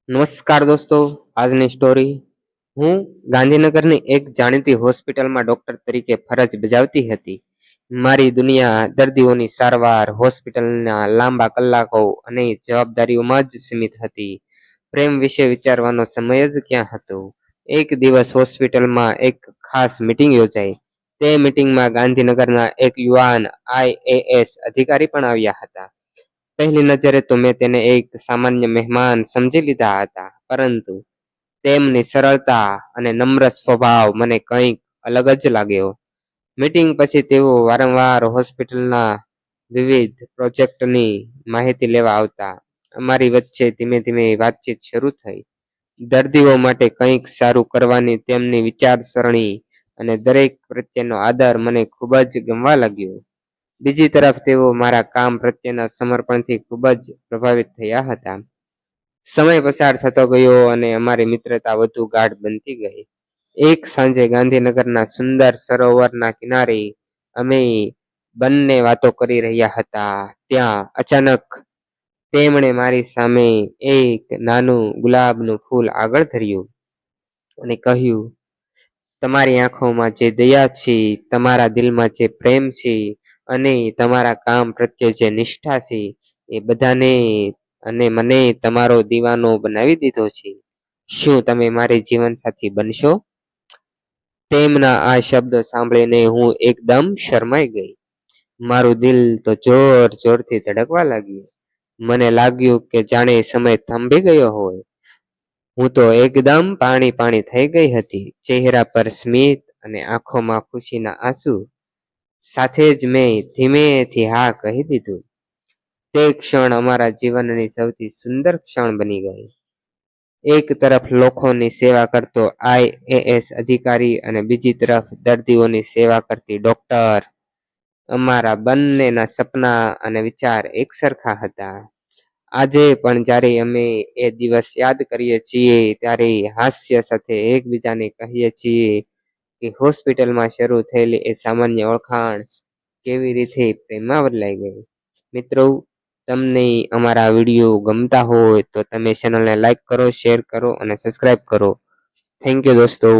નમસ્કાર દોસ્તો, આજની સ્ટોરી હું ગાંધીનગરની એક જાણીતી હોસ્પિટલમાં ડોક્ટર તરીકે ફરજ બજાવતી હતી. મારી દુનિયા દર્દીઓની સારવાર, હોસ્પિટલના લાંબા કલાકો અને જવાબદારીઓમાં જ સીમિત હતી. પ્રેમ વિશે વિચારવાનો સમય જ ક્યાં હતો. એક દિવસ હોસ્પિટલમાં એક ખાસ મીટિંગ યોજાઈ. તે મીટિંગમાં ગાંધીનગરના એક યુવાન IAS અધિકારી પણ આવ્યા હતા. પહેલી નજરે તો મેં તેને એક સામાન્ય મહેમાન સમજી લીધા હતા, પરંતુ તેમની સરળતા અને નમ્ર સ્વભાવ મને કંઈક અલગ જ લાગ્યો. મીટિંગ પછી તેઓ વારંવાર હોસ્પિટલના વિવિધ પ્રોજેક્ટની માહિતી લેવા આવતા. અમારી વચ્ચે ધીમે ધીમે વાતચીત શરૂ થઈ. દર્દીઓ માટે કંઈક સારું કરવાની તેમની વિચારસરણી અને દરેક પ્રત્યેનો આદર મને ખૂબ જ ગમવા લાગ્યો. બીજી તરફ તેઓ મારા કામ પ્રત્યેના સમર્પણથી ખૂબ જ પ્રભાવિત થયા હતા. સમય પસાર થતો ગયો અને અમારી મિત્રતા વધુ ગાઢ બનતી ગઈ. એક સાંજે ગાંધીનગરના સુંદર સરોવરના કિનારે અમે બંને વાતો કરી રહ્યા હતા. ત્યાં અચાનક તેમણે મારી સામે એક નાનું ગુલાબનું ફૂલ આગળ ધર્યું અને કહ્યું, તમારી આંખોમાં જે દયા છે, તમારા દિલમાં જે પ્રેમ છે અને તમારા કામ પ્રત્યે જે નિષ્ઠા છે, એ બધાને અને મને તમારો દીવાનો બનાવી દીધો છે. શું તમે મારી જીવનસાથી બનશો? તેમના આ શબ્દો સાંભળીને હું એકદમ શરમાઈ ગઈ. મારું દિલ તો જોર જોરથી ધડકવા લાગ્યું. મને લાગ્યું કે જાણે સમય થંભી ગયો હોય. હું તો એકદમ પાણી પાણી થઈ ગઈ હતી. ચહેરા પર સ્મિત અને આંખોમાં ખુશીના આંસુ. સાથે જ મેં ધીમેથી હા કહી દીધું. તે ક્ષણ અમારા જીવનની સૌથી સુંદર ક્ષણ બની ગઈ. એક તરફ લોકોની સેવા કરતો IAS અધિકારી અને બીજી તરફ દર્દીઓની સેવા કરતી ડોક્ટર. અમારા બંનેના સપના અને વિચાર એક સરખા હતા. આજે પણ જ્યારે અમે એ દિવસ યાદ કરીએ છીએ, ત્યારે હાસ્ય સાથે એકબીજાને કહીએ છીએ કે હોસ્પિટલમાં શરૂ થયેલી એ સામાન્ય ઓળખાણ કેવી રીતે પ્રેમમાં બદલાઈ ગઈ. મિત્રો, તમને અમારા વિડીયો ગમતા હોય તો તમે ચેનલને લાઈક કરો, શેર કરો અને સબસ્ક્રાઈબ કરો. થેન્ક યુ દોસ્તો.